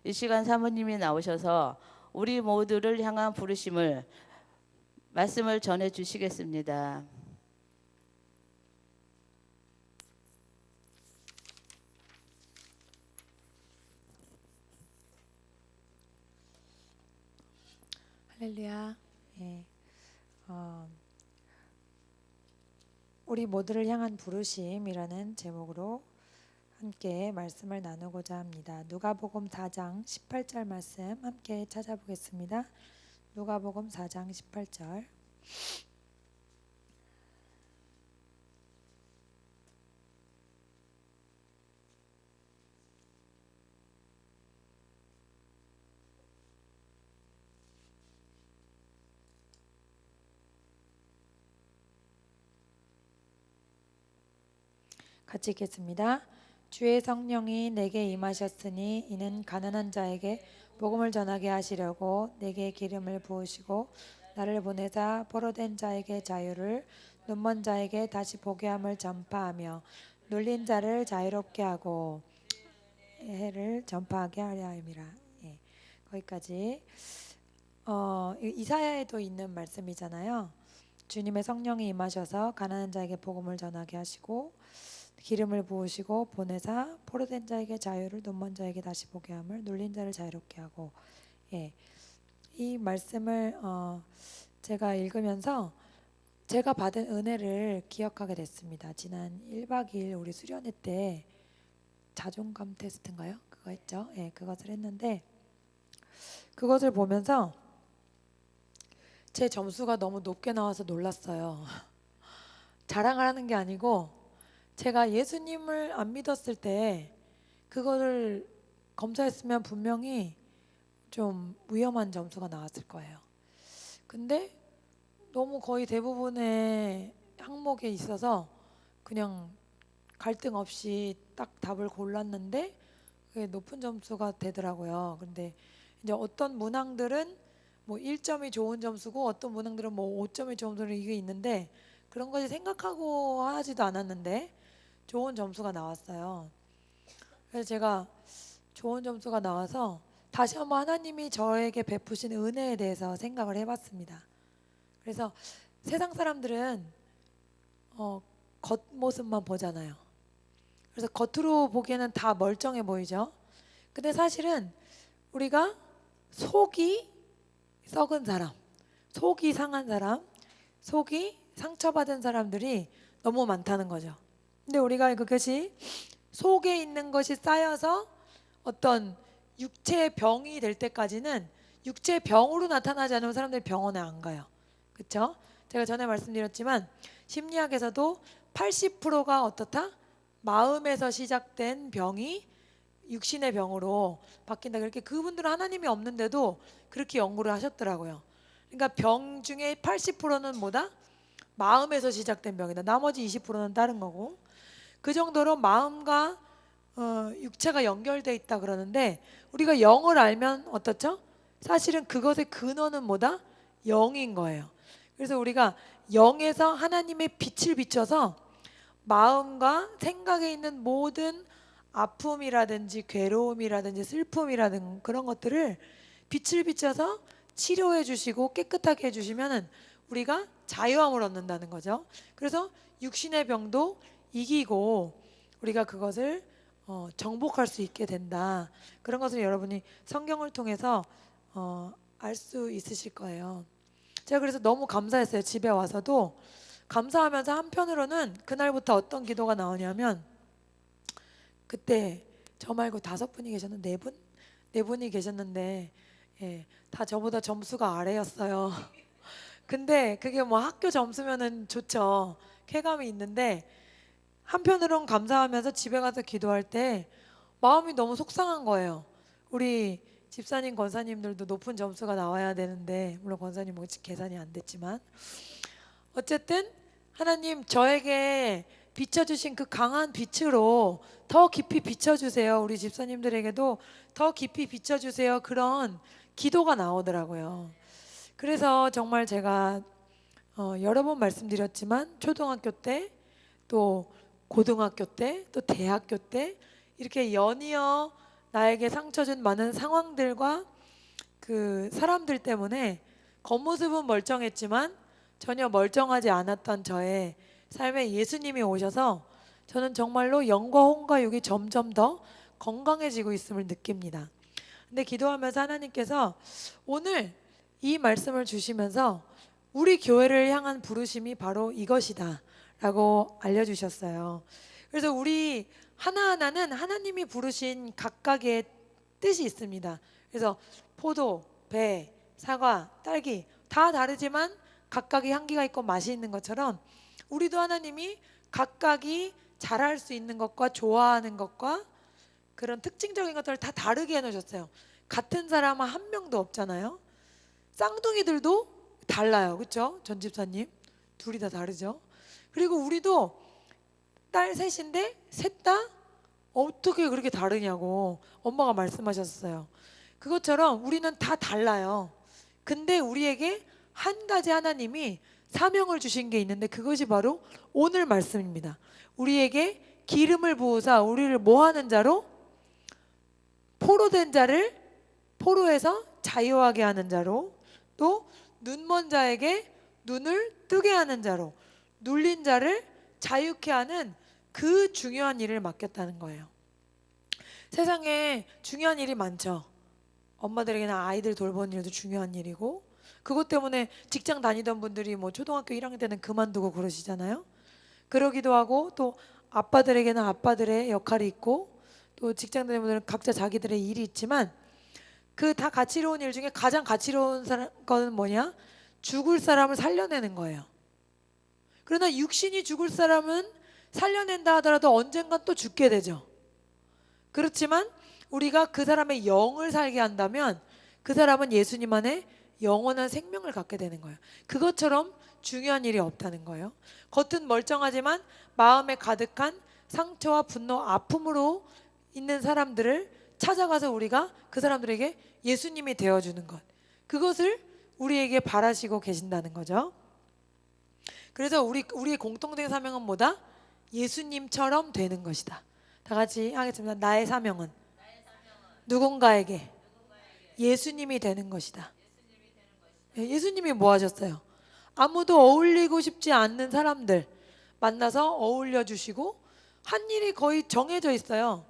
이 시간 사모님이 나오셔서 우리 모두를 향한 부르심을 말씀을 전해 주시겠습니다. 할렐루야. 예. 우리 모두를 향한 부르심이라는 제목으로 함께 말씀을 나누고자 합니다. 누가복음 4장 18절 말씀 함께 찾아보겠습니다. 누가복음 4장 18절. 같이 읽겠습니다. 주의 성령이 내게 임하셨으니 이는 가난한 자에게 복음을 전하게 하시려고 내게 기름을 부으시고 나를 보내사 포로된 자에게 자유를 눈먼 자에게 다시 보게 함을 전파하며 눌린 자를 자유롭게 하고 해를 전파하게 하려 함이라. 예, 거기까지. 이사야에도 있는 말씀이잖아요. 주님의 성령이 임하셔서 가난한 자에게 복음을 전하게 하시고 기름을 부으시고 보내사 포로된 자에게 자유를 눈먼 자에게 다시 보게 함을 눌린 자를 자유롭게 하고. 예, 이 말씀을 제가 읽으면서 제가 받은 은혜를 기억하게 됐습니다. 지난 1박 2일 우리 수련회 때 자존감 테스트인가요? 그거 했죠. 예, 그것을 했는데 그것을 보면서 제 점수가 너무 높게 나와서 놀랐어요. 자랑을 하는 게 아니고 제가 예수님을 안 믿었을 때 그거를 검사했으면 분명히 좀 위험한 점수가 나왔을 거예요. 근데 너무 거의 대부분의 항목에 있어서 그냥 갈등 없이 딱 답을 골랐는데 그게 높은 점수가 되더라고요. 근데 이제 어떤 문항들은 뭐 1점이 좋은 점수고 어떤 문항들은 뭐 5점이 좋은 점수 이게 있는데 그런 것이 생각하고 하지도 않았는데 좋은 점수가 나왔어요. 그래서 제가 좋은 점수가 나와서 다시 한번 하나님이 저에게 베푸신 은혜에 대해서 생각을 해봤습니다. 그래서 세상 사람들은 겉모습만 보잖아요. 그래서 겉으로 보기에는 다 멀쩡해 보이죠. 근데 사실은 우리가 속이 썩은 사람, 속이 상한 사람, 속이 상처받은 사람들이 너무 많다는 거죠. 근데 우리가 그것이 속에 있는 것이 쌓여서 어떤 육체의 병이 될 때까지는 육체의 병으로 나타나지 않으면 사람들이 병원에 안 가요. 그렇죠? 제가 전에 말씀드렸지만 심리학에서도 80%가 어떻다? 마음에서 시작된 병이 육신의 병으로 바뀐다. 그렇게 그분들은 하나님이 없는데도 그렇게 연구를 하셨더라고요. 그러니까 병 중에 80%는 뭐다? 마음에서 시작된 병이다. 나머지 20%는 다른 거고. 그 정도로 마음과 육체가 연결돼 있다 그러는데 우리가 영을 알면 어떻죠? 사실은 그것의 근원은 뭐다? 영인 거예요. 그래서 우리가 영에서 하나님의 빛을 비춰서 마음과 생각에 있는 모든 아픔이라든지 괴로움이라든지 슬픔이라든지 그런 것들을 빛을 비춰서 치료해 주시고 깨끗하게 해주시면 우리가 자유함을 얻는다는 거죠. 그래서 육신의 병도 이기고 우리가 그것을 정복할 수 있게 된다. 그런 것을 여러분이 성경을 통해서 알 수 있으실 거예요. 제가 그래서 너무 감사했어요. 집에 와서도 감사하면서 한편으로는 그날부터 어떤 기도가 나오냐면 그때 저 말고 5분이 계셨는데 네 분이 계셨는데 예, 다 저보다 점수가 아래였어요. 근데 그게 뭐 학교 점수면은 좋죠. 쾌감이 있는데 한편으론 감사하면서 집에 가서 기도할 때 마음이 너무 속상한 거예요. 우리 집사님, 권사님들도 높은 점수가 나와야 되는데 물론 권사님 뭐 계산이 안 됐지만 어쨌든 하나님 저에게 비춰주신 그 강한 빛으로 더 깊이 비춰주세요. 우리 집사님들에게도 더 깊이 비춰주세요. 그런 기도가 나오더라고요. 그래서 정말 제가 여러 번 말씀드렸지만 초등학교 때 또 고등학교 때 또 대학교 때 이렇게 연이어 나에게 상처 준 많은 상황들과 그 사람들 때문에 겉모습은 멀쩡했지만 전혀 멀쩡하지 않았던 저의 삶에 예수님이 오셔서 저는 정말로 영과 혼과 육이 점점 더 건강해지고 있음을 느낍니다. 근데 기도하면서 하나님께서 오늘 이 말씀을 주시면서 우리 교회를 향한 부르심이 바로 이것이다 라고 알려주셨어요. 그래서 우리 하나하나는 하나님이 부르신 각각의 뜻이 있습니다. 그래서 포도, 배, 사과, 딸기 다 다르지만 각각의 향기가 있고 맛이 있는 것처럼 우리도 하나님이 각각이 잘할 수 있는 것과 좋아하는 것과 그런 특징적인 것들을 다 다르게 해놓으셨어요. 같은 사람은 한 명도 없잖아요. 쌍둥이들도 달라요. 그렇죠? 전 집사님 둘이 다 다르죠. 그리고 우리도 딸 셋인데 셋 다 어떻게 그렇게 다르냐고 엄마가 말씀하셨어요. 그것처럼 우리는 다 달라요. 근데 우리에게 한 가지 하나님이 사명을 주신 게 있는데 그것이 바로 오늘 말씀입니다. 우리에게 기름을 부으사 우리를 뭐 하는 자로? 포로된 자를 포로에서 자유하게 하는 자로, 또 눈먼 자에게 눈을 뜨게 하는 자로, 눌린 자를 자유케 하는 그 중요한 일을 맡겼다는 거예요. 세상에 중요한 일이 많죠. 엄마들에게는 아이들 돌보는 일도 중요한 일이고, 그것 때문에 직장 다니던 분들이 뭐 초등학교 1학년 때는 그만두고 그러시잖아요. 그러기도 하고, 또 아빠들에게는 아빠들의 역할이 있고, 또 직장 다니는 분들은 각자 자기들의 일이 있지만, 그 다 가치로운 일 중에 가장 가치로운 거는 뭐냐? 죽을 사람을 살려내는 거예요. 그러나 육신이 죽을 사람은 살려낸다 하더라도 언젠간 또 죽게 되죠. 그렇지만 우리가 그 사람의 영을 살게 한다면 그 사람은 예수님 안에 영원한 생명을 갖게 되는 거예요. 그것처럼 중요한 일이 없다는 거예요. 겉은 멀쩡하지만 마음에 가득한 상처와 분노, 아픔으로 있는 사람들을 찾아가서 우리가 그 사람들에게 예수님이 되어주는 것, 그것을 우리에게 바라시고 계신다는 거죠. 그래서 우리의 공통된 사명은 뭐다? 예수님처럼 되는 것이다. 다 같이 하겠습니다. 나의 사명은 누군가에게 예수님이 되는 것이다. 예수님이 뭐 하셨어요? 아무도 어울리고 싶지 않는 사람들 만나서 어울려 주시고 한 일이 거의 정해져 있어요.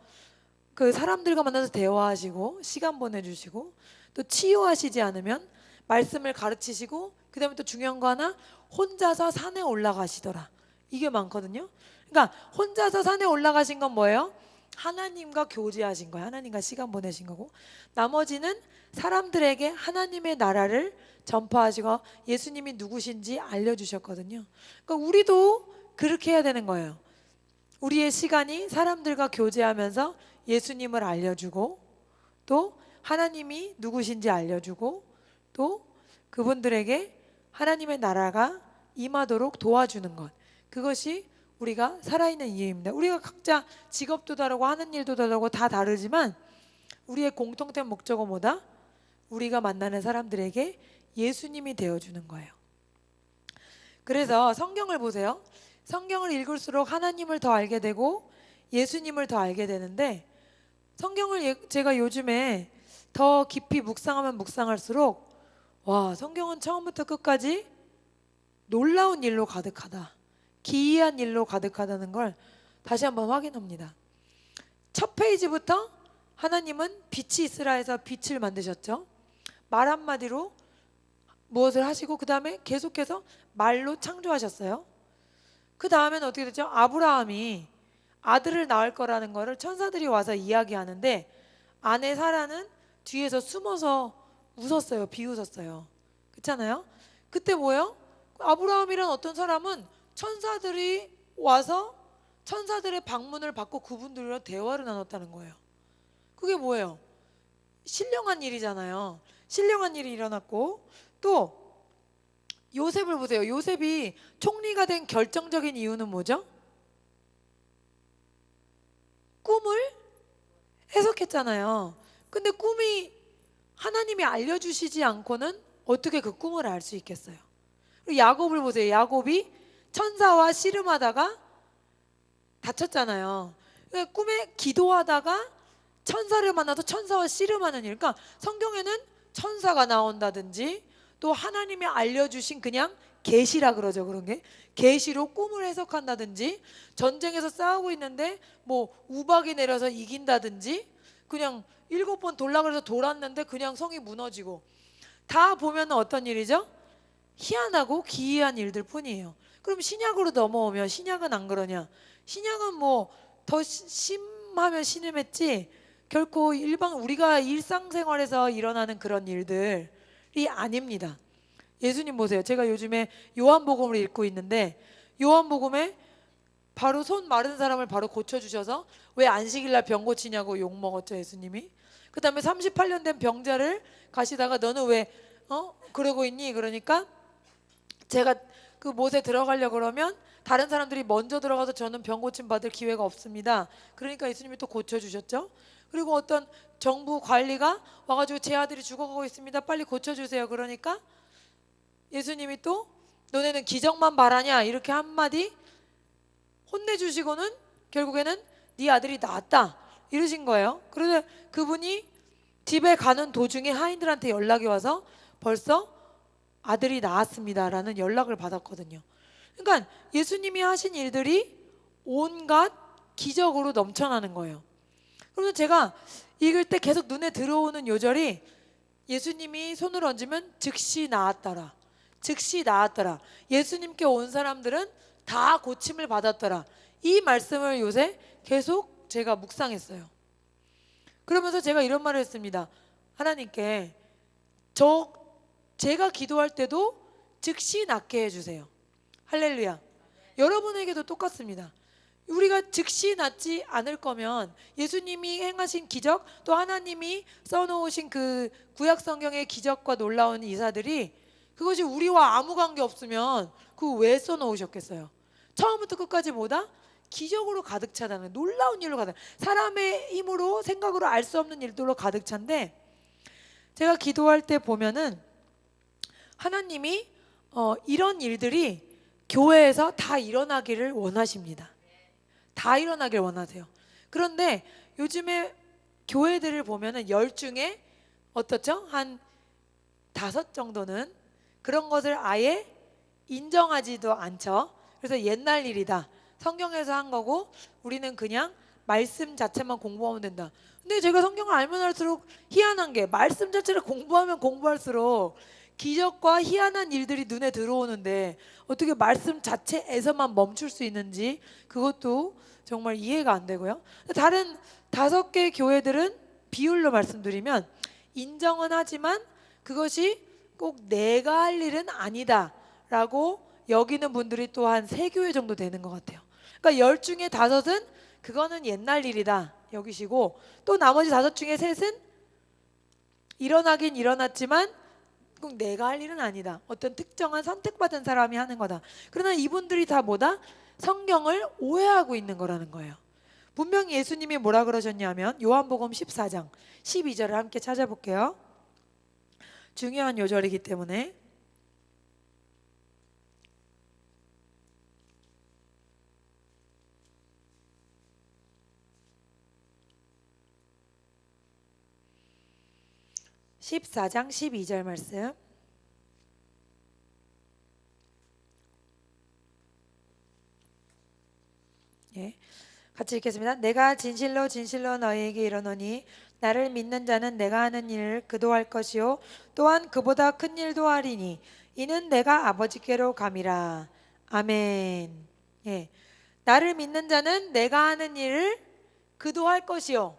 그 사람들과 만나서 대화하시고 시간 보내주시고 또 치유하시지 않으면 말씀을 가르치시고 그 다음에 또 중요한 거 하나, 혼자서 산에 올라가시더라. 이게 많거든요. 그러니까 혼자서 산에 올라가신 건 뭐예요? 하나님과 교제하신 거예요. 하나님과 시간 보내신 거고, 나머지는 사람들에게 하나님의 나라를 전파하시고 예수님이 누구신지 알려주셨거든요. 그러니까 우리도 그렇게 해야 되는 거예요. 우리의 시간이 사람들과 교제하면서 예수님을 알려주고, 또 하나님이 누구신지 알려주고, 또 그분들에게 하나님의 나라가 임하도록 도와주는 것, 그것이 우리가 살아있는 이유입니다. 우리가 각자 직업도 다르고 하는 일도 다르고 다 다르지만 우리의 공통된 목적은 뭐다? 우리가 만나는 사람들에게 예수님이 되어주는 거예요. 그래서 성경을 보세요. 성경을 읽을수록 하나님을 더 알게 되고 예수님을 더 알게 되는데, 성경을 제가 요즘에 더 깊이 묵상하면 묵상할수록 와, 성경은 처음부터 끝까지 놀라운 일로 가득하다, 기이한 일로 가득하다는 걸 다시 한번 확인합니다. 첫 페이지부터 하나님은 빛이 있으라 해서 빛을 만드셨죠. 말 한마디로 무엇을 하시고 그 다음에 계속해서 말로 창조하셨어요. 그 다음에는 어떻게 됐죠? 아브라함이 아들을 낳을 거라는 거를 천사들이 와서 이야기하는데 아내 사라는 뒤에서 숨어서 웃었어요. 비웃었어요. 그렇잖아요? 그때 뭐예요? 아브라함이란 어떤 사람은 천사들이 와서 천사들의 방문을 받고 그분들과 대화를 나눴다는 거예요. 그게 뭐예요? 신령한 일이잖아요. 신령한 일이 일어났고, 또 요셉을 보세요. 요셉이 총리가 된 결정적인 이유는 뭐죠? 꿈을 해석했잖아요. 근데 꿈이 하나님이 알려주시지 않고는 어떻게 그 꿈을 알 수 있겠어요? 그리고 야곱을 보세요. 야곱이 천사와 씨름하다가 다쳤잖아요. 꿈에 기도하다가 천사를 만나서 천사와 씨름하는 일. 그러니까 성경에는 천사가 나온다든지 또 하나님이 알려주신 그냥 계시라 그러죠. 그런 게 계시로 꿈을 해석한다든지, 전쟁에서 싸우고 있는데 뭐 우박이 내려서 이긴다든지, 그냥 7번 돌라 그래서 돌았는데 그냥 성이 무너지고, 다 보면 어떤 일이죠? 희한하고 기이한 일들 뿐이에요. 그럼 신약으로 넘어오면 신약은 안 그러냐? 신약은 뭐 더 심하면 심했지 결코 우리가 일상생활에서 일어나는 그런 일들이 아닙니다. 예수님 보세요. 제가 요즘에 요한복음을 읽고 있는데, 요한복음에 바로 손 마른 사람을 바로 고쳐주셔서 왜 안식일날 병 고치냐고 욕먹었죠, 예수님이. 그 다음에 38년 된 병자를 가시다가 너는 왜 그러고 있니? 그러니까 제가 그 못에 들어가려고 그러면 다른 사람들이 먼저 들어가서 저는 병 고침 받을 기회가 없습니다. 그러니까 예수님이 또 고쳐주셨죠. 그리고 어떤 정부 관리가 와가지고 제 아들이 죽어가고 있습니다, 빨리 고쳐주세요. 그러니까 예수님이 또 너네는 기적만 바라냐 이렇게 한마디 혼내주시고는 결국에는 네 아들이 나았다 이러신 거예요. 그런데 그분이 집에 가는 도중에 하인들한테 연락이 와서 벌써 아들이 나았습니다라는 연락을 받았거든요. 그러니까 예수님이 하신 일들이 온갖 기적으로 넘쳐나는 거예요. 그러면 제가 읽을 때 계속 눈에 들어오는 요절이, 예수님이 손을 얹으면 즉시 나았더라, 즉시 나았더라, 예수님께 온 사람들은 다 고침을 받았더라. 이 말씀을 요새 계속 제가 묵상했어요. 그러면서 제가 이런 말을 했습니다. 하나님께 제가 기도할 때도 즉시 낫게 해주세요. 할렐루야. 여러분에게도 똑같습니다. 우리가 즉시 낫지 않을 거면 예수님이 행하신 기적, 또 하나님이 써놓으신 그 구약 성경의 기적과 놀라운 이사들이, 그것이 우리와 아무 관계 없으면 그거 왜 써놓으셨겠어요? 처음부터 끝까지 뭐다? 기적으로 가득 차다는, 놀라운 일로 가득, 사람의 힘으로 생각으로 알 수 없는 일들로 가득 찬데, 제가 기도할 때 보면은 하나님이 이런 일들이 교회에서 다 일어나기를 원하십니다. 다 일어나길 원하세요. 그런데 요즘에 교회들을 보면은 10 중에 어떻죠? 한 5 정도는 그런 것을 아예 인정하지도 않죠. 그래서 옛날 일이다, 성경에서 한 거고 우리는 그냥 말씀 자체만 공부하면 된다. 근데 제가 성경을 알면 알수록 희한한 게, 말씀 자체를 공부하면 공부할수록 기적과 희한한 일들이 눈에 들어오는데 어떻게 말씀 자체에서만 멈출 수 있는지 그것도 정말 이해가 안 되고요. 다른 5개 교회들은 비율로 말씀드리면 인정은 하지만 그것이 꼭 내가 할 일은 아니다 라고 여기는 분들이 또 한 3교회 정도 되는 것 같아요. 그러니까 10 중에 5은 그거는 옛날 일이다 여기시고, 또 나머지 5 중에 3은 일어나긴 일어났지만 꼭 내가 할 일은 아니다, 어떤 특정한 선택받은 사람이 하는 거다. 그러나 이분들이 다 뭐다? 성경을 오해하고 있는 거라는 거예요. 분명히 예수님이 뭐라 그러셨냐면 요한복음 14장 12절을 함께 찾아볼게요. 중요한 요절이기 때문에. (14장 12절) 말씀. 예, 같이 읽겠습니다. 내가 진실로 진실로 너희에게 이르노니 나를 믿는 자는 내가 하는 일을 그도 할 것이요 또한 그보다 큰 일도 하리니 이는 내가 아버지께로 감이라. 아멘. 예, 나를 믿는 자는 내가 하는 일을 그도 할 것이요,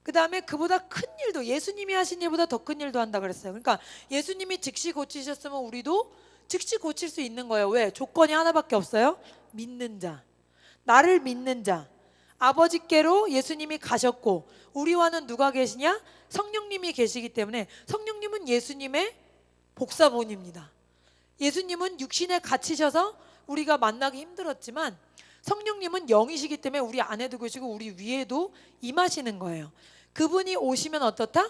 그 다음에 그보다 큰 일도, 예수님이 하신 일보다 더 큰 일도 한다 그랬어요. 그러니까 예수님이 즉시 고치셨으면 우리도 즉시 고칠 수 있는 거예요. 왜? 조건이 하나밖에 없어요. 믿는 자, 나를 믿는 자. 아버지께로 예수님이 가셨고 우리와는 누가 계시냐? 성령님이 계시기 때문에, 성령님은 예수님의 복사본입니다. 예수님은 육신에 갇히셔서 우리가 만나기 힘들었지만 성령님은 영이시기 때문에 우리 안에도 계시고 우리 위에도 임하시는 거예요. 그분이 오시면 어떻다?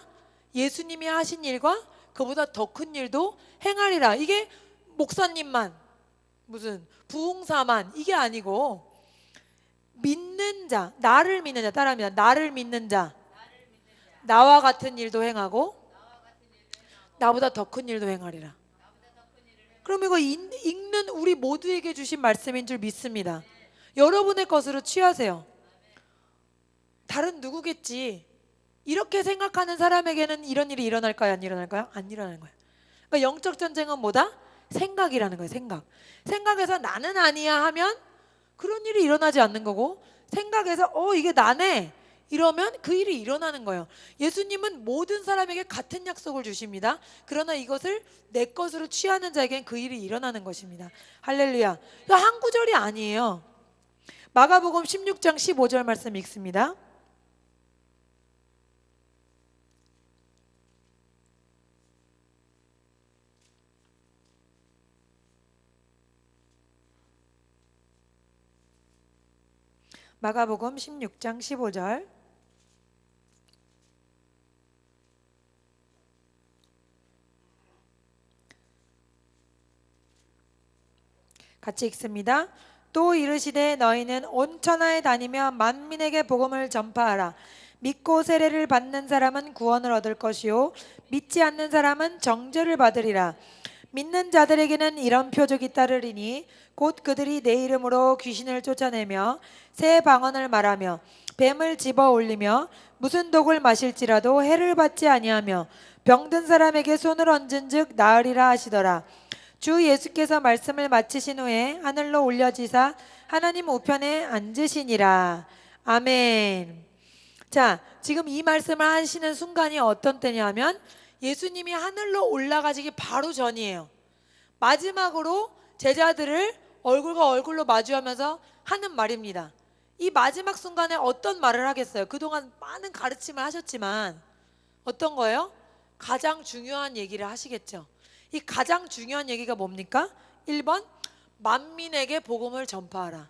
예수님이 하신 일과 그보다 더 큰 일도 행하리라. 이게 목사님만, 무슨 부흥사만 이게 아니고 믿는 자, 나를 믿는 자, 따라합니다. 나를 믿는 자, 나와 같은 일도 행하고 나보다 더 큰 일도 행하리라. 그럼 이거 읽는 우리 모두에게 주신 말씀인 줄 믿습니다. 여러분의 것으로 취하세요. 다른 누구겠지, 이렇게 생각하는 사람에게는 이런 일이 일어날까요? 안 일어날까요? 안 일어나는 거예요. 그러니까 영적 전쟁은 뭐다? 생각이라는 거예요. 생각에서 나는 아니야 하면 그런 일이 일어나지 않는 거고, 생각에서 이게 나네 이러면 그 일이 일어나는 거예요. 예수님은 모든 사람에게 같은 약속을 주십니다. 그러나 이것을 내 것으로 취하는 자에겐 그 일이 일어나는 것입니다. 할렐루야. 이거 한 구절이 아니에요. 마가복음 16장 15절 말씀 읽습니다. 마가복음 16장 15절. 같이 읽습니다. 또 이르시되 너희는 온 천하에 다니며 만민에게 복음을 전파하라. 믿고 세례를 받는 사람은 구원을 얻을 것이요 믿지 않는 사람은 정죄를 받으리라. 믿는 자들에게는 이런 표적이 따르리니 곧 그들이 내 이름으로 귀신을 쫓아내며 새 방언을 말하며 뱀을 집어 올리며 무슨 독을 마실지라도 해를 받지 아니하며 병든 사람에게 손을 얹은즉 나으리라 하시더라. 주 예수께서 말씀을 마치신 후에 하늘로 올려지사 하나님 우편에 앉으시니라. 아멘. 자, 지금 이 말씀을 하시는 순간이 어떤 때냐면 예수님이 하늘로 올라가시기 바로 전이에요. 마지막으로 제자들을 얼굴과 얼굴로 마주하면서 하는 말입니다. 이 마지막 순간에 어떤 말을 하겠어요? 그동안 많은 가르침을 하셨지만 어떤 거예요? 가장 중요한 얘기를 하시겠죠. 이 가장 중요한 얘기가 뭡니까? 1번, 만민에게 복음을 전파하라.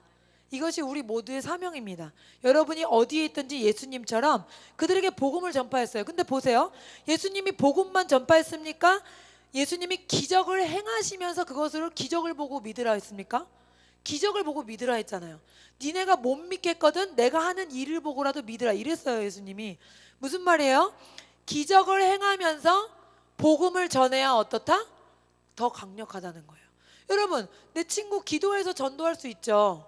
이것이 우리 모두의 사명입니다. 여러분이 어디에 있든지 예수님처럼 그들에게 복음을 전파했어요. 근데 보세요, 예수님이 복음만 전파했습니까? 예수님이 기적을 행하시면서 그것으로 기적을 보고 믿으라 했습니까? 기적을 보고 믿으라 했잖아요. 니네가 못 믿겠거든 내가 하는 일을 보고라도 믿으라 이랬어요. 예수님이. 무슨 말이에요? 기적을 행하면서 복음을 전해야 어떻다? 더 강력하다는 거예요. 여러분, 내 친구 기도해서 전도할 수 있죠.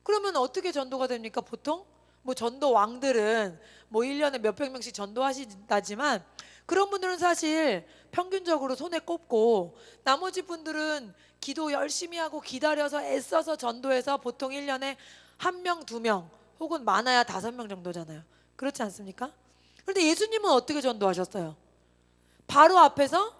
그러면 어떻게 전도가 됩니까? 보통 뭐 전도 왕들은 뭐 1년에 몇백 명씩 전도하신다지만 그런 분들은 사실 평균적으로 손에 꼽고, 나머지 분들은 기도 열심히 하고 기다려서 애써서 전도해서 보통 1년에 1명, 2명 혹은 많아야 5명 정도잖아요. 그렇지 않습니까? 그런데 예수님은 어떻게 전도하셨어요? 바로 앞에서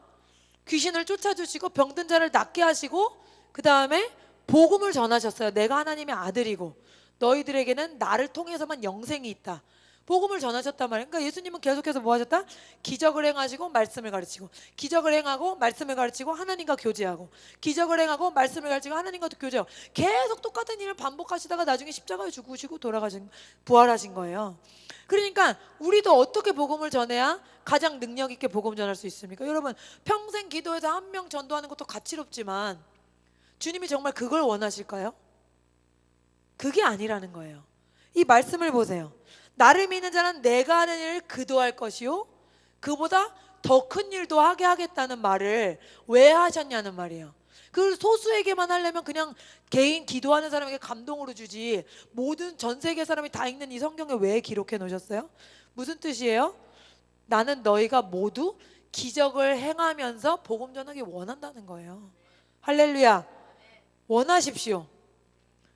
귀신을 쫓아주시고 병든 자를 낫게 하시고 그 다음에 복음을 전하셨어요. 내가 하나님의 아들이고 너희들에게는 나를 통해서만 영생이 있다. 복음을 전하셨단 말이에요. 그러니까 예수님은 계속해서 뭐 하셨다? 기적을 행하시고 말씀을 가르치고, 기적을 행하고 말씀을 가르치고 하나님과 교제하고, 기적을 행하고 말씀을 가르치고 하나님과 교제하고, 계속 똑같은 일을 반복하시다가 나중에 십자가에 죽으시고 돌아가신, 부활하신 거예요. 그러니까 우리도 어떻게 복음을 전해야 가장 능력 있게 복음 전할 수 있습니까? 여러분, 평생 기도해서 1명 전도하는 것도 가치롭지만 주님이 정말 그걸 원하실까요? 그게 아니라는 거예요. 이 말씀을 보세요. 나를 믿는 자는 내가 하는 일을 그도 할 것이요 그보다 더 큰 일도 하게 하겠다는 말을 왜 하셨냐는 말이에요. 그걸 소수에게만 하려면 그냥 개인 기도하는 사람에게 감동으로 주지, 모든 전 세계 사람이 다 읽는 이 성경에 왜 기록해 놓으셨어요? 무슨 뜻이에요? 나는 너희가 모두 기적을 행하면서 복음 전하기 원한다는 거예요. 할렐루야. 원하십시오.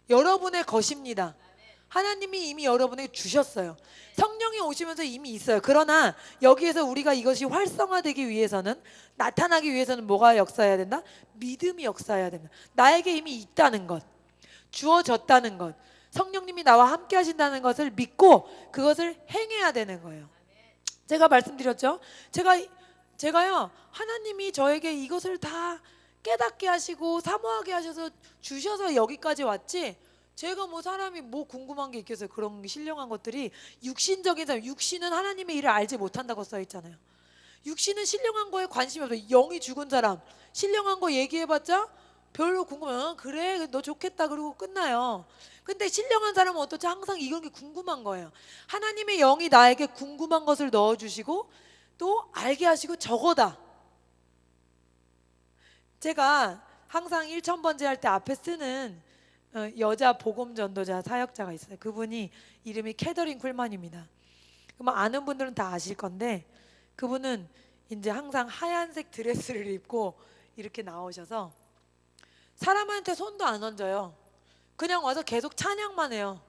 여러분의 것입니다. 하나님이 이미 여러분에게 주셨어요. 성령이 오시면서 이미 있어요. 그러나 여기에서 우리가 이것이 활성화되기 위해서는, 나타나기 위해서는 뭐가 역사해야 된다? 믿음이 역사해야 된다. 나에게 이미 있다는 것, 주어졌다는 것, 성령님이 나와 함께 하신다는 것을 믿고 그것을 행해야 되는 거예요. 제가 말씀드렸죠. 제가요, 하나님이 저에게 이것을 다 깨닫게 하시고 사모하게 하셔서 주셔서 여기까지 왔지, 제가 뭐 사람이 뭐 궁금한 게 있겠어요. 그런 신령한 것들이 육신적인 사람, 육신은 하나님의 일을 알지 못한다고 써 있잖아요. 육신은 신령한 거에 관심이 없어요. 영이 죽은 사람 신령한 거 얘기해봤자 별로 궁금해. 그래 너 좋겠다 그러고 끝나요. 근데 신령한 사람은 어떻지? 항상 이런 게 궁금한 거예요. 하나님의 영이 나에게 궁금한 것을 넣어주시고 또 알게 하시고 저거다. 제가 항상 1000번째 할 때 앞에 쓰는 여자 복음 전도자 사역자가 있어요. 그분이 이름이 캐더린 쿨만입니다. 그럼 아는 분들은 다 아실 건데 그분은 이제 항상 하얀색 드레스를 입고 이렇게 나오셔서 사람한테 손도 안 얹어요. 그냥 와서 계속 찬양만 해요.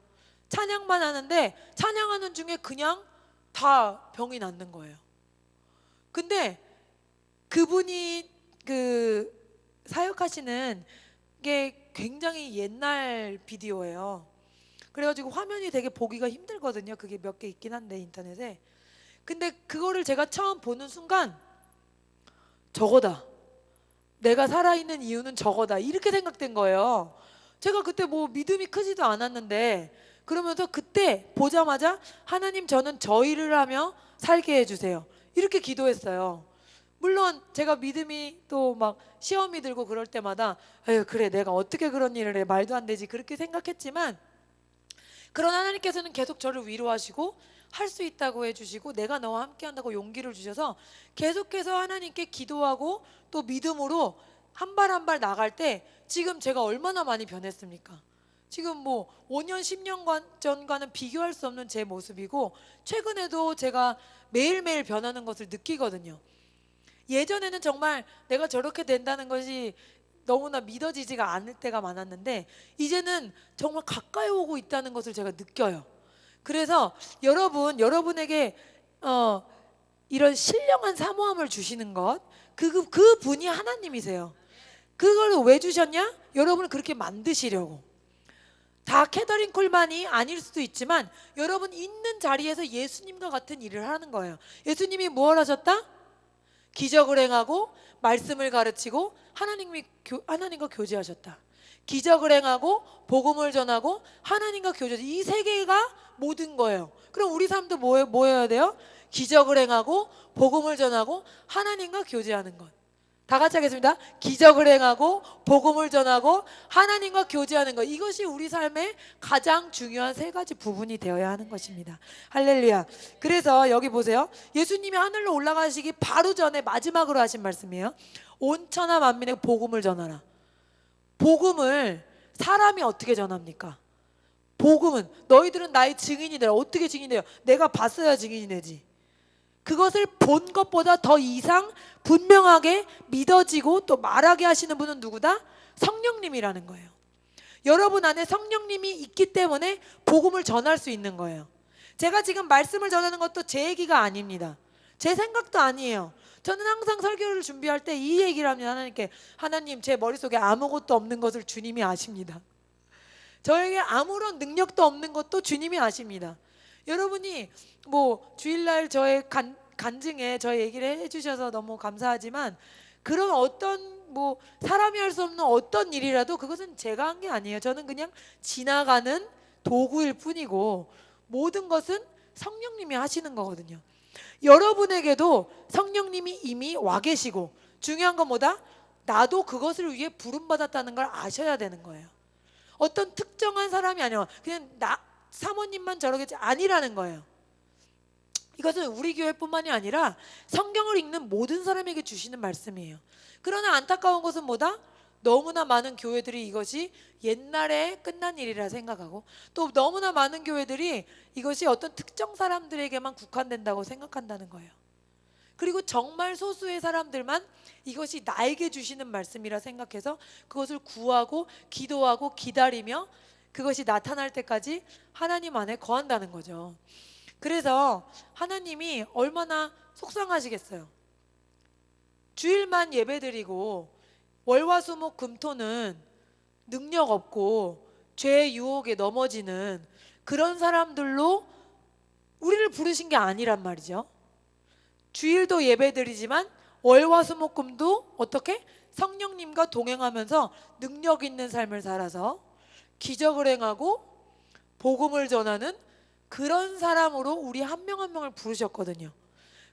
찬양만 하는데 찬양하는 중에 그냥 다 병이 낫는 거예요. 근데 그분이 그 사역하시는 게 굉장히 옛날 비디오예요. 그래가지고 화면이 되게 보기가 힘들거든요. 그게 몇 개 있긴 한데 인터넷에. 근데 그거를 제가 처음 보는 순간 저거다. 내가 살아있는 이유는 저거다. 이렇게 생각된 거예요. 제가 그때 뭐 믿음이 크지도 않았는데 그러면서 그때 보자마자 하나님 저는 저 일을 하며 살게 해주세요. 이렇게 기도했어요. 물론 제가 믿음이 또 막 시험이 들고 그럴 때마다 에휴 그래 내가 어떻게 그런 일을 해 말도 안 되지 그렇게 생각했지만 그런 하나님께서는 계속 저를 위로하시고 할 수 있다고 해주시고 내가 너와 함께 한다고 용기를 주셔서 계속해서 하나님께 기도하고 또 믿음으로 한 발 한 발 나갈 때 지금 제가 얼마나 많이 변했습니까? 지금 뭐 5년 10년 전과는 비교할 수 없는 제 모습이고 최근에도 제가 매일매일 변하는 것을 느끼거든요. 예전에는 정말 내가 저렇게 된다는 것이 너무나 믿어지지가 않을 때가 많았는데 이제는 정말 가까이 오고 있다는 것을 제가 느껴요. 그래서 여러분에게 이런 신령한 사모함을 주시는 것, 그 분이 하나님이세요. 그걸 왜 주셨냐? 여러분을 그렇게 만드시려고. 다 캐더린 콜만이 아닐 수도 있지만 여러분 있는 자리에서 예수님과 같은 일을 하는 거예요. 예수님이 무엇 하셨다? 기적을 행하고 말씀을 가르치고 하나님과 교제하셨다. 기적을 행하고 복음을 전하고 하나님과 교제. 이 세 개가 모든 거예요. 그럼 우리 삶도 뭐 해야 돼요? 기적을 행하고 복음을 전하고 하나님과 교제하는 것. 다 같이 하겠습니다. 기적을 행하고 복음을 전하고 하나님과 교제하는 것. 이것이 우리 삶의 가장 중요한 세 가지 부분이 되어야 하는 것입니다. 할렐루야. 그래서 여기 보세요. 예수님이 하늘로 올라가시기 바로 전에 마지막으로 하신 말씀이에요. 온 천하 만민에게 복음을 전하라. 복음을 사람이 어떻게 전합니까? 복음은 너희들은 나의 증인이 되라. 어떻게 증인이 돼요? 내가 봤어야 증인이 되지. 그것을 본 것보다 더 이상 분명하게 믿어지고 또 말하게 하시는 분은 누구다? 성령님이라는 거예요. 여러분 안에 성령님이 있기 때문에 복음을 전할 수 있는 거예요. 제가 지금 말씀을 전하는 것도 제 얘기가 아닙니다. 제 생각도 아니에요. 저는 항상 설교를 준비할 때 이 얘기를 합니다. 하나님께, 하나님 제 머릿속에 아무것도 없는 것을 주님이 아십니다. 저에게 아무런 능력도 없는 것도 주님이 아십니다. 여러분이 뭐 주일날 저의 간증에 저의 얘기를 해주셔서 너무 감사하지만 그런 어떤 뭐 사람이 할 수 없는 어떤 일이라도 그것은 제가 한 게 아니에요. 저는 그냥 지나가는 도구일 뿐이고 모든 것은 성령님이 하시는 거거든요. 여러분에게도 성령님이 이미 와 계시고 중요한 건 뭐다? 나도 그것을 위해 부름받았다는 걸 아셔야 되는 거예요. 어떤 특정한 사람이 아니라 그냥 사모님만 저러겠지 아니라는 거예요. 이것은 우리 교회뿐만이 아니라 성경을 읽는 모든 사람에게 주시는 말씀이에요. 그러나 안타까운 것은 뭐다? 너무나 많은 교회들이 이것이 옛날에 끝난 일이라 생각하고 또 너무나 많은 교회들이 이것이 어떤 특정 사람들에게만 국한된다고 생각한다는 거예요. 그리고 정말 소수의 사람들만 이것이 나에게 주시는 말씀이라 생각해서 그것을 구하고 기도하고 기다리며 그것이 나타날 때까지 하나님 안에 거한다는 거죠. 그래서 하나님이 얼마나 속상하시겠어요. 주일만 예배드리고 월화수목 금토는 능력 없고 죄의 유혹에 넘어지는 그런 사람들로 우리를 부르신 게 아니란 말이죠. 주일도 예배드리지만 월화수목금도 어떻게? 성령님과 동행하면서 능력 있는 삶을 살아서 기적을 행하고 복음을 전하는 그런 사람으로 우리 한 명 한 명을 부르셨거든요.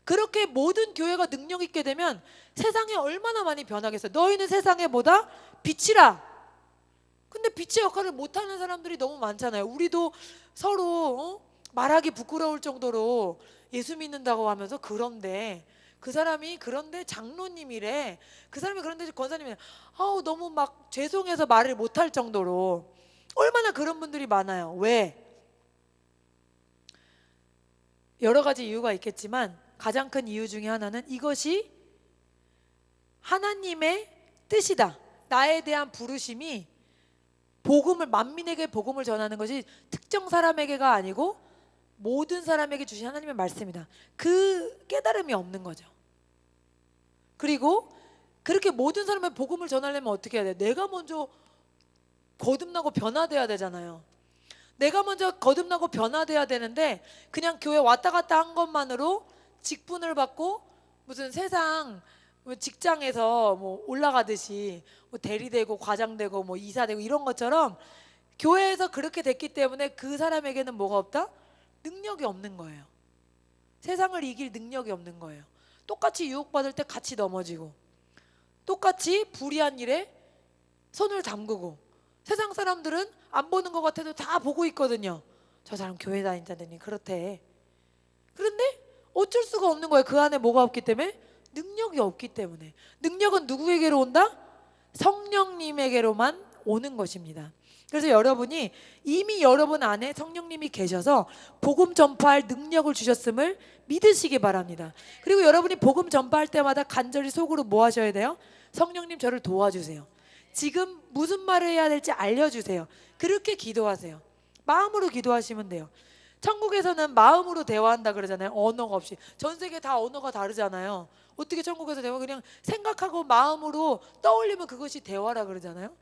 그렇게 모든 교회가 능력 있게 되면 세상에 얼마나 많이 변하겠어요. 너희는 세상에 뭐다? 빛이라. 근데 빛의 역할을 못하는 사람들이 너무 많잖아요. 우리도 서로 말하기 부끄러울 정도로 예수 믿는다고 하면서 그런데 그 사람이 그런데 장로님이래. 그 사람이 그런데 권사님이래. 아우 너무 막 죄송해서 말을 못할 정도로 얼마나 그런 분들이 많아요. 왜? 여러 가지 이유가 있겠지만 가장 큰 이유 중에 하나는 이것이 하나님의 뜻이다. 나에 대한 부르심이 복음을 만민에게 복음을 전하는 것이 특정 사람에게가 아니고 모든 사람에게 주신 하나님의 말씀이다. 그 깨달음이 없는 거죠. 그리고 그렇게 모든 사람의 복음을 전하려면 어떻게 해야 돼? 내가 먼저 거듭나고 변화돼야 되잖아요. 내가 먼저 거듭나고 변화돼야 되는데 그냥 교회 왔다 갔다 한 것만으로 직분을 받고 무슨 세상 직장에서 뭐 올라가듯이 뭐 대리되고 과장되고 뭐 이사되고 이런 것처럼 교회에서 그렇게 됐기 때문에 그 사람에게는 뭐가 없다? 능력이 없는 거예요. 세상을 이길 능력이 없는 거예요. 똑같이 유혹받을 때 같이 넘어지고 똑같이 불의한 일에 손을 담그고 세상 사람들은 안 보는 것 같아도 다 보고 있거든요. 저 사람 교회 다닌다더니 그렇대. 그런데 어쩔 수가 없는 거예요. 그 안에 뭐가 없기 때문에? 능력이 없기 때문에. 능력은 누구에게로 온다? 성령님에게로만 오는 것입니다. 그래서 여러분이 이미 여러분 안에 성령님이 계셔서 복음 전파할 능력을 주셨음을 믿으시기 바랍니다. 그리고 여러분이 복음 전파할 때마다 간절히 속으로 뭐 하셔야 돼요? 성령님 저를 도와주세요. 지금 무슨 말을 해야 될지 알려주세요. 그렇게 기도하세요. 마음으로 기도하시면 돼요. 천국에서는 마음으로 대화한다 그러잖아요. 언어가 없이. 전 세계 다 언어가 다르잖아요. 어떻게 천국에서 대화? 그냥 생각하고 마음으로 떠올리면 그것이 대화라 그러잖아요.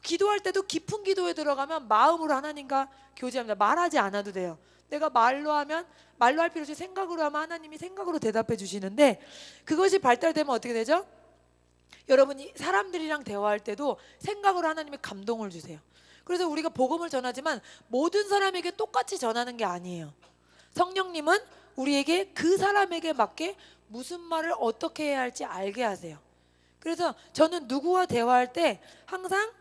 기도할 때도 깊은 기도에 들어가면 마음으로 하나님과 교제합니다. 말하지 않아도 돼요. 내가 말로 하면 말로 할 필요 없이 생각으로 하면 하나님이 생각으로 대답해 주시는데 그것이 발달되면 어떻게 되죠? 여러분이 사람들이랑 대화할 때도 생각으로 하나님의 감동을 주세요. 그래서 우리가 복음을 전하지만 모든 사람에게 똑같이 전하는 게 아니에요. 성령님은 우리에게 그 사람에게 맞게 무슨 말을 어떻게 해야 할지 알게 하세요. 그래서 저는 누구와 대화할 때 항상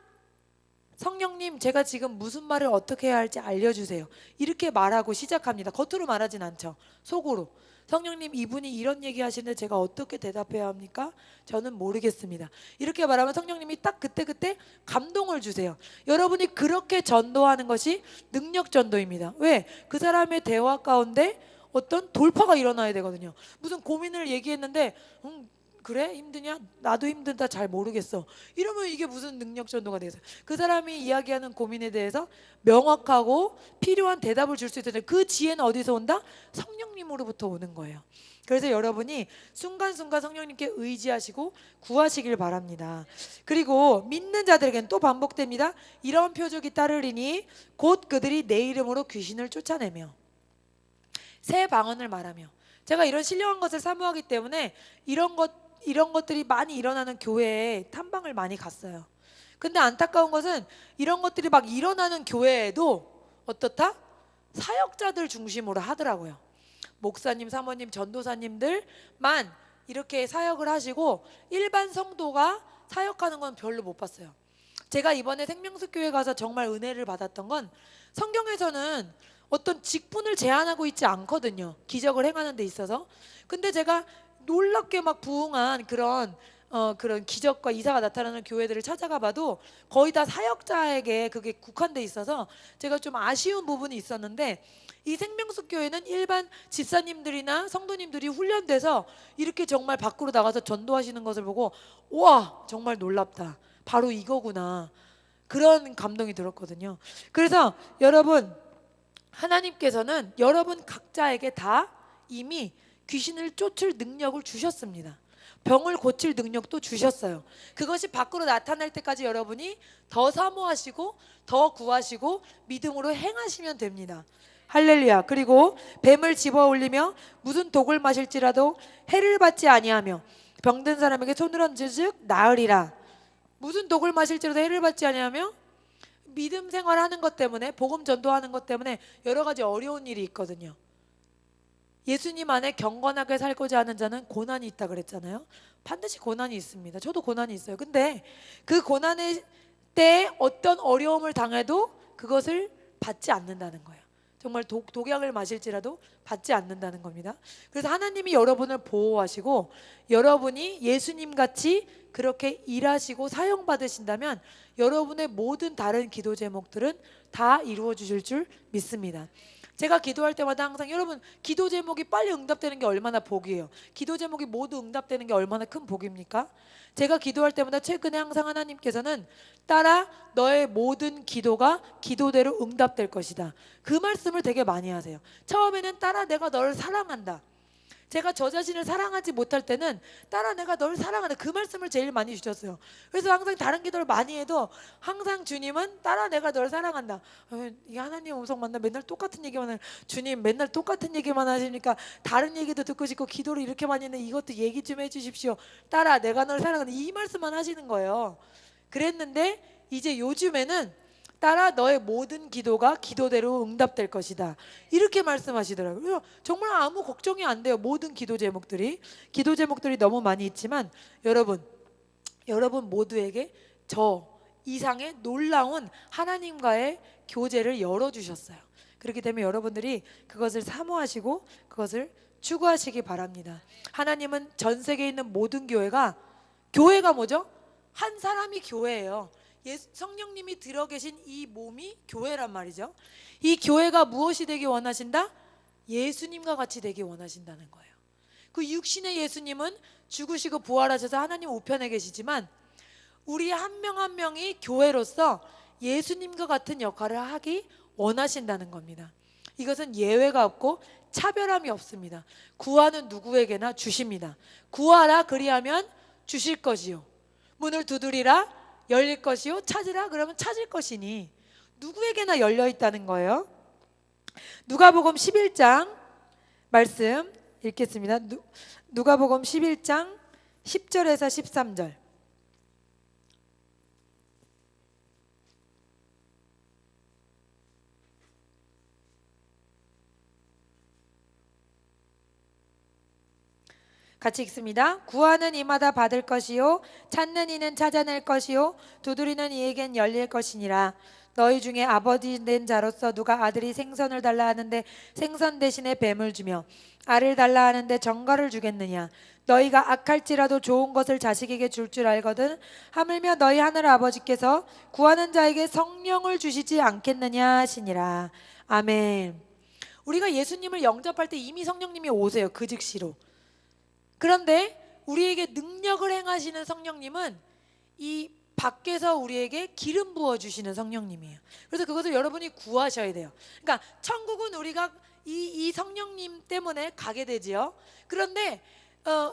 성령님 제가 지금 무슨 말을 어떻게 해야 할지 알려주세요. 이렇게 말하고 시작합니다. 겉으로 말하진 않죠. 속으로. 성령님 이분이 이런 얘기 하시는데 제가 어떻게 대답해야 합니까? 저는 모르겠습니다. 이렇게 말하면 성령님이 딱 그때그때 감동을 주세요. 여러분이 그렇게 전도하는 것이 능력 전도입니다. 왜? 그 사람의 대화 가운데 어떤 돌파가 일어나야 되거든요. 무슨 고민을 얘기했는데 그래? 힘드냐? 나도 힘들다 잘 모르겠어. 이러면 이게 무슨 능력 전도가 되겠어요? 그 사람이 이야기하는 고민에 대해서 명확하고 필요한 대답을 줄 수 있어야 돼요. 그 지혜는 어디서 온다? 성령님으로부터 오는 거예요. 그래서 여러분이 순간순간 성령님께 의지하시고 구하시길 바랍니다. 그리고 믿는 자들에게는 또 반복됩니다. 이런 표적이 따르리니 곧 그들이 내 이름으로 귀신을 쫓아내며 새 방언을 말하며. 제가 이런 신령한 것을 사모하기 때문에 이런 것들이 많이 일어나는 교회에 탐방을 많이 갔어요. 근데 안타까운 것은 이런 것들이 막 일어나는 교회에도 어떻다? 사역자들 중심으로 하더라고요. 목사님, 사모님, 전도사님들만 이렇게 사역을 하시고 일반 성도가 사역하는 건 별로 못 봤어요. 제가 이번에 생명수교회 가서 정말 은혜를 받았던 건 성경에서는 어떤 직분을 제한하고 있지 않거든요. 기적을 행하는 데 있어서. 근데 제가 놀랍게 막 부흥한 그런 기적과 이사가 나타나는 교회들을 찾아가 봐도 거의 다 사역자에게 그게 국한돼 있어서 제가 좀 아쉬운 부분이 있었는데 이 생명수 교회는 일반 집사님들이나 성도님들이 훈련돼서 이렇게 정말 밖으로 나가서 전도하시는 것을 보고 와 정말 놀랍다. 바로 이거구나. 그런 감동이 들었거든요. 그래서 여러분 하나님께서는 여러분 각자에게 다 이미 귀신을 쫓을 능력을 주셨습니다. 병을 고칠 능력도 주셨어요. 그것이 밖으로 나타날 때까지 여러분이 더 사모하시고 더 구하시고 믿음으로 행하시면 됩니다. 할렐루야. 그리고 뱀을 집어 올리며 무슨 독을 마실지라도 해를 받지 아니하며 병든 사람에게 손을 얹으즉 나으리라. 무슨 독을 마실지라도 해를 받지 아니하며 믿음 생활하는 것 때문에 복음 전도하는 것 때문에 여러 가지 어려운 일이 있거든요. 예수님 안에 경건하게 살고자 하는 자는 고난이 있다 그랬잖아요. 반드시 고난이 있습니다. 저도 고난이 있어요. 근데 그 고난의 때 어떤 어려움을 당해도 그것을 받지 않는다는 거예요. 정말 독약을 마실지라도 받지 않는다는 겁니다. 그래서 하나님이 여러분을 보호하시고 여러분이 예수님 같이 그렇게 일하시고 사용받으신다면 여러분의 모든 다른 기도 제목들은 다 이루어 주실 줄 믿습니다. 제가 기도할 때마다 항상 여러분 기도 제목이 빨리 응답되는 게 얼마나 복이에요. 기도 제목이 모두 응답되는 게 얼마나 큰 복입니까? 제가 기도할 때마다 최근에 항상 하나님께서는 따라 너의 모든 기도가 기도대로 응답될 것이다. 그 말씀을 되게 많이 하세요. 처음에는 따라 내가 너를 사랑한다. 제가 저 자신을 사랑하지 못할 때는 따라 내가 널 사랑한다. 그 말씀을 제일 많이 주셨어요. 그래서 항상 다른 기도를 많이 해도 항상 주님은 따라 내가 널 사랑한다. 이 하나님 음성 맞나? 맨날 똑같은 얘기만 해요. 주님 맨날 똑같은 얘기만 하시니까 다른 얘기도 듣고 싶고 기도를 이렇게 많이 했는데 이것도 얘기 좀 해주십시오. 따라 내가 널 사랑한다. 이 말씀만 하시는 거예요. 그랬는데 이제 요즘에는 따라 너의 모든 기도가 기도대로 응답될 것이다. 이렇게 말씀하시더라고요. 그래서 정말 아무 걱정이 안 돼요. 모든 기도 제목들이 너무 많이 있지만 여러분 모두에게 저 이상의 놀라운 하나님과의 교제를 열어주셨어요. 그렇기 때문에 여러분들이 그것을 사모하시고 그것을 추구하시기 바랍니다. 하나님은 전 세계에 있는 모든 교회가 뭐죠? 한 사람이 교회예요. 성령님이 들어 계신 이 몸이 교회란 말이죠. 이 교회가 무엇이 되기 원하신다? 예수님과 같이 되기 원하신다는 거예요. 그 육신의 예수님은 죽으시고 부활하셔서 하나님 우편에 계시지만 우리 한 명 한 명이 교회로서 예수님과 같은 역할을 하기 원하신다는 겁니다. 이것은 예외가 없고 차별함이 없습니다. 구하는 누구에게나 주십니다. 구하라 그리하면 주실 것이요 문을 두드리라 열릴 것이요 찾으라 그러면 찾을 것이니 누구에게나 열려 있다는 거예요. 누가복음 11장 말씀 읽겠습니다. 누가복음 11장 10절에서 13절. 같이 읽습니다. 구하는 이마다 받을 것이요 찾는 이는 찾아낼 것이요 두드리는 이에겐 열릴 것이니라. 너희 중에 아버지 된 자로서 누가 아들이 생선을 달라 하는데 생선 대신에 뱀을 주며 알을 달라 하는데 정갈을 주겠느냐. 너희가 악할지라도 좋은 것을 자식에게 줄 줄 알거든 하물며 너희 하늘 아버지께서 구하는 자에게 성령을 주시지 않겠느냐 하시니라. 아멘. 우리가 예수님을 영접할 때 이미 성령님이 오세요. 그 즉시로. 그런데 우리에게 능력을 행하시는 성령님은 이 밖에서 우리에게 기름 부어 주시는 성령님이에요. 그래서 그것을 여러분이 구하셔야 돼요. 그러니까 천국은 우리가 이 성령님 때문에 가게 되지요. 그런데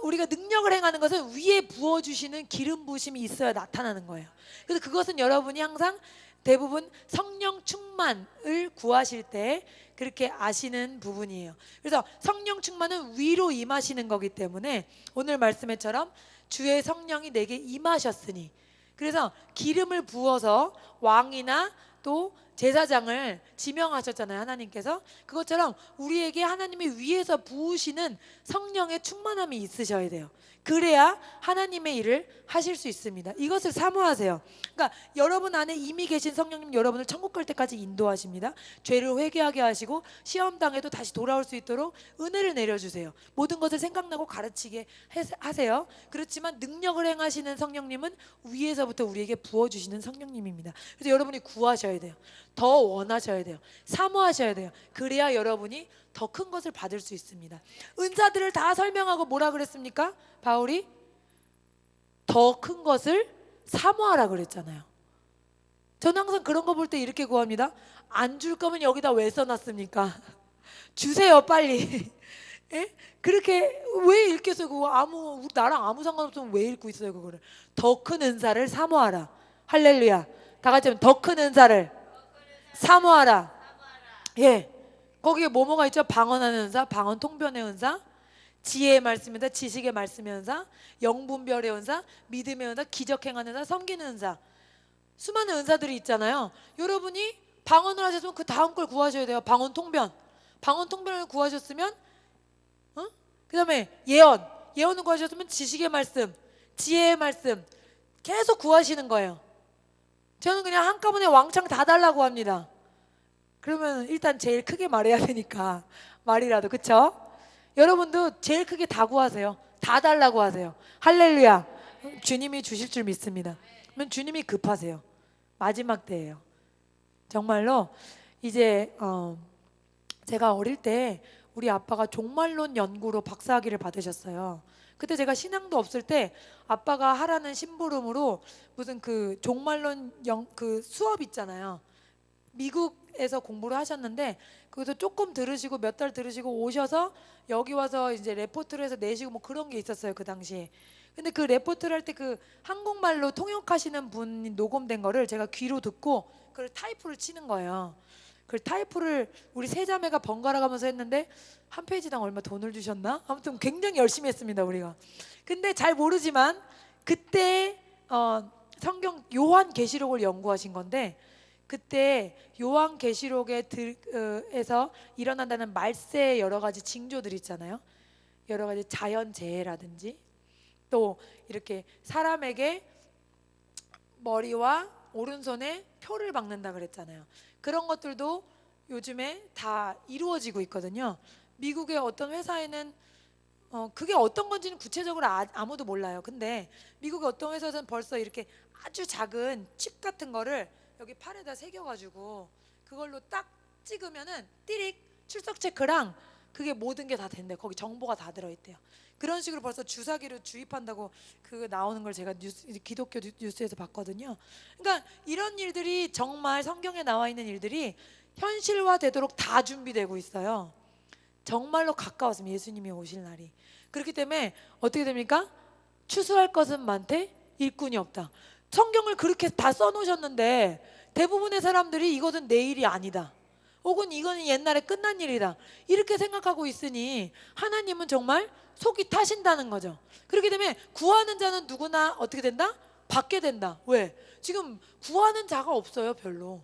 우리가 능력을 행하는 것은 위에 부어 주시는 기름 부으심이 있어야 나타나는 거예요. 그래서 그것은 여러분이 항상 대부분 성령 충만을 구하실 때 그렇게 아시는 부분이에요. 그래서 성령 충만은 위로 임하시는 거기 때문에 오늘 말씀에처럼 주의 성령이 내게 임하셨으니, 그래서 기름을 부어서 왕이나 또 제사장을 지명하셨잖아요, 하나님께서. 그것처럼 우리에게 하나님이 위에서 부으시는 성령의 충만함이 있으셔야 돼요. 그래야 하나님의 일을 하실 수 있습니다. 이것을 사모하세요. 그러니까 여러분 안에 이미 계신 성령님 여러분을 천국 갈 때까지 인도하십니다. 죄를 회개하게 하시고 시험 당해도 다시 돌아올 수 있도록 은혜를 내려주세요. 모든 것을 생각나고 가르치게 하세요. 그렇지만 능력을 행하시는 성령님은 위에서부터 우리에게 부어주시는 성령님입니다. 그래서 여러분이 구하셔야 돼요. 더 원하셔야 돼요. 사모하셔야 돼요. 그래야 여러분이 더 큰 것을 받을 수 있습니다. 은사들을 다 설명하고 뭐라 그랬습니까? 바울이 더 큰 것을 사모하라 그랬잖아요. 저는 항상 그런 거 볼 때 이렇게 구합니다. 안 줄 거면 여기다 왜 써놨습니까? 주세요 빨리. 예? 그렇게 왜 읽겠어요? 그거 나랑 아무 상관없으면 왜 읽고 있어요 그거를? 더 큰 은사를 사모하라. 할렐루야. 다 같이 하면 더 큰 은사를 사모하라. 예. 거기에 뭐가 있죠? 방언하는 은사, 방언 통변의 은사, 지혜의 말씀의 은사, 지식의 말씀의 은사, 영분별의 은사, 믿음의 은사, 기적행하는 은사, 섬기는 은사. 수많은 은사들이 있잖아요. 여러분이 방언을 하셨으면 그 다음 걸 구하셔야 돼요. 방언 통변을 구하셨으면 그다음에 예언을 구하셨으면 지식의 말씀, 지혜의 말씀 계속 구하시는 거예요. 저는 그냥 한꺼번에 왕창 다 달라고 합니다. 그러면 일단 제일 크게 말해야 되니까 말이라도, 그쵸? 여러분도 제일 크게 다 구하세요. 다 달라고 하세요. 할렐루야. 주님이 주실 줄 믿습니다. 그러면 주님이 급하세요. 마지막 때예요. 정말로 이제 제가 어릴 때 우리 아빠가 종말론 연구로 박사학위를 받으셨어요. 그때 제가 신앙도 없을 때 아빠가 하라는 심부름으로 무슨 그 종말론 그 수업 있잖아요. 미국에서 공부를 하셨는데 거기서 조금 들으시고 몇 달 들으시고 오셔서 여기 와서 이제 레포트를 해서 내시고 뭐 그런 게 있었어요, 그 당시에. 근데 그 레포트를 할 때 그 한국말로 통역하시는 분이 녹음된 거를 제가 귀로 듣고 그걸 타이프를 치는 거예요. 그 타이프를 우리 세 자매가 번갈아 가면서 했는데 한 페이지당 얼마 돈을 주셨나? 아무튼 굉장히 열심히 했습니다, 우리가. 근데 잘 모르지만 그때 성경 요한계시록을 연구하신 건데 그때 요한계시록에서 일어난다는 말세의 여러 가지 징조들 있잖아요. 여러 가지 자연재해라든지 또 이렇게 사람에게 머리와 오른손에 표를 박는다 그랬잖아요. 그런 것들도 요즘에 다 이루어지고 있거든요. 미국의 어떤 회사에는 그게 어떤 건지는 구체적으로 아무도 몰라요. 근데 미국의 어떤 회사에서는 벌써 이렇게 아주 작은 칩 같은 거를 여기 팔에다 새겨가지고 그걸로 딱 찍으면은 띠릭 출석 체크랑 그게 모든 게 다 된대요. 거기 정보가 다 들어있대요. 그런 식으로 벌써 주사기로 주입한다고 그 나오는 걸 제가 기독교 뉴스에서 봤거든요. 그러니까 이런 일들이 정말 성경에 나와 있는 일들이 현실화되도록 다 준비되고 있어요. 정말로 가까웠습니다. 예수님이 오실 날이. 그렇기 때문에 어떻게 됩니까? 추수할 것은 많되 일꾼이 없다. 성경을 그렇게 다 써놓으셨는데 대부분의 사람들이 이것은 내일이 아니다, 혹은 이거는 옛날에 끝난 일이다, 이렇게 생각하고 있으니 하나님은 정말 속이 타신다는 거죠. 그렇기 때문에 구하는 자는 누구나 어떻게 된다? 받게 된다. 왜? 지금 구하는 자가 없어요. 별로.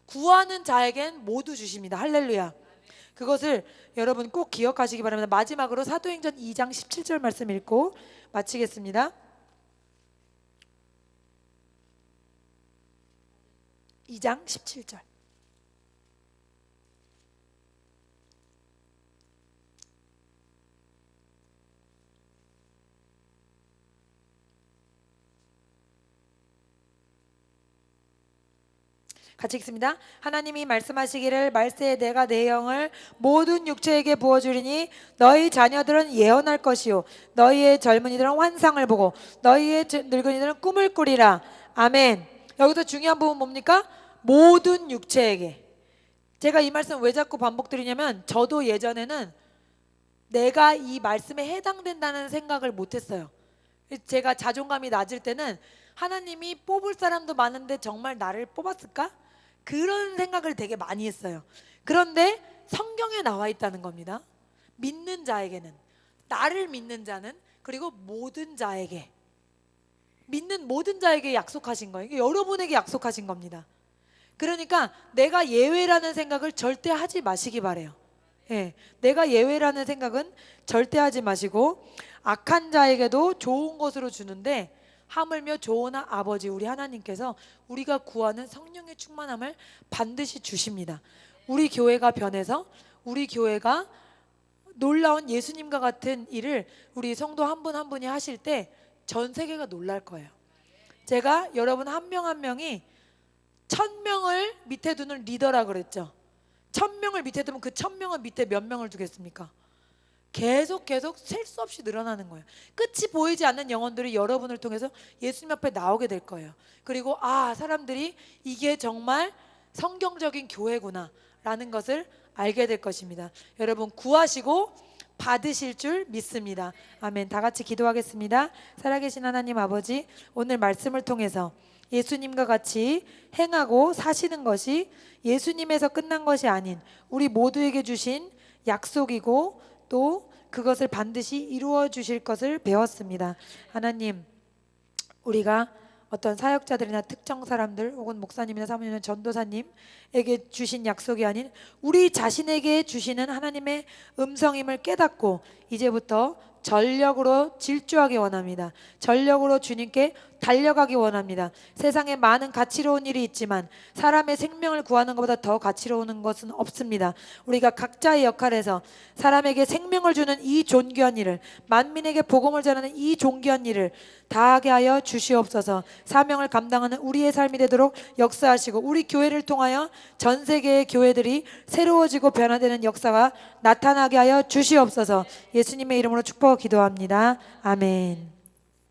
구하는 자에겐 모두 주십니다. 할렐루야. 그것을 여러분 꼭 기억하시기 바랍니다. 마지막으로 사도행전 2장 17절 말씀 읽고 마치겠습니다. 2장 17절. 같이 읽습니다. 하나님이 말씀하시기를 말세에 내가 내 영을 모든 육체에게 부어주리니 너희 자녀들은 예언할 것이요 너희의 젊은이들은 환상을 보고 너희의 늙은이들은 꿈을 꾸리라. 아멘. 여기서 중요한 부분 뭡니까? 모든 육체에게. 제가 이 말씀 왜 자꾸 반복드리냐면 저도 예전에는 내가 이 말씀에 해당된다는 생각을 못했어요. 제가 자존감이 낮을 때는 하나님이 뽑을 사람도 많은데 정말 나를 뽑았을까? 그런 생각을 되게 많이 했어요. 그런데 성경에 나와 있다는 겁니다. 믿는 자에게는, 나를 믿는 자는, 그리고 모든 자에게, 믿는 모든 자에게 약속하신 거예요. 여러분에게 약속하신 겁니다. 그러니까 내가 예외라는 생각을 절대 하지 마시기 바래요. 예, 내가 예외라는 생각은 절대 하지 마시고 악한 자에게도 좋은 것으로 주는데 하물며 좋은 아버지 우리 하나님께서 우리가 구하는 성령의 충만함을 반드시 주십니다. 우리 교회가 변해서 우리 교회가 놀라운 예수님과 같은 일을 우리 성도 한 분 한 분이 하실 때 전 세계가 놀랄 거예요. 제가 여러분 한 명 한 명이 1000명을 밑에 두는 리더라 그랬죠. 1000명을 밑에 두면 그 1000명은 밑에 몇 명을 두겠습니까? 계속 셀 수 없이 늘어나는 거예요. 끝이 보이지 않는 영혼들이 여러분을 통해서 예수님 앞에 나오게 될 거예요. 그리고 사람들이 이게 정말 성경적인 교회구나 라는 것을 알게 될 것입니다. 여러분 구하시고 받으실 줄 믿습니다. 아멘. 다 같이 기도하겠습니다. 살아계신 하나님 아버지, 오늘 말씀을 통해서 예수님과 같이 행하고 사시는 것이 예수님에서 끝난 것이 아닌 우리 모두에게 주신 약속이고 또 그것을 반드시 이루어 주실 것을 배웠습니다. 하나님, 우리가 어떤 사역자들이나 특정 사람들 혹은 목사님이나 사모님이나 전도사님에게 주신 약속이 아닌 우리 자신에게 주시는 하나님의 음성임을 깨닫고 이제부터 전력으로 질주하기 원합니다. 전력으로 주님께 달려가기 원합니다. 세상에 많은 가치로운 일이 있지만 사람의 생명을 구하는 것보다 더 가치로운 것은 없습니다. 우리가 각자의 역할에서 사람에게 생명을 주는 이 존귀한 일을, 만민에게 복음을 전하는 이 존귀한 일을 다하게 하여 주시옵소서. 사명을 감당하는 우리의 삶이 되도록 역사하시고 우리 교회를 통하여 전 세계의 교회들이 새로워지고 변화되는 역사가 나타나게 하여 주시옵소서. 예수님의 이름으로 축복하고 기도합니다. 아멘.